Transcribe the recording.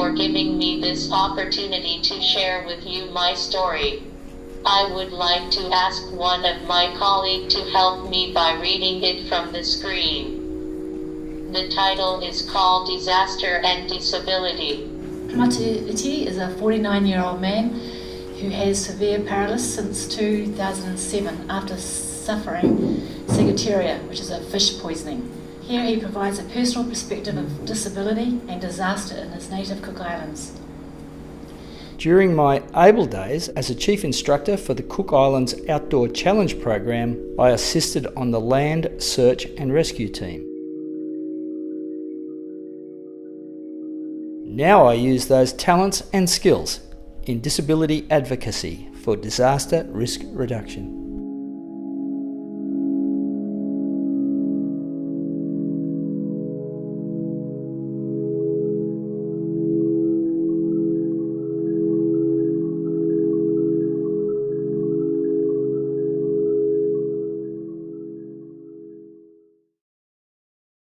for giving me this opportunity to share with you my story. I would like to ask one of my colleagues to help me by reading it from the screen. The title is called Disaster and Disability. Matu Iti is a 49-year-old man who has severe paralysis since 2007 after suffering ciguatera, which is a fish poisoning. Here he provides a personal perspective of disability and disaster in his native Cook Islands. During my ABLE days as a chief instructor for the Cook Islands Outdoor Challenge program, I assisted on the land search and rescue team. Now I use those talents and skills in disability advocacy for disaster risk reduction.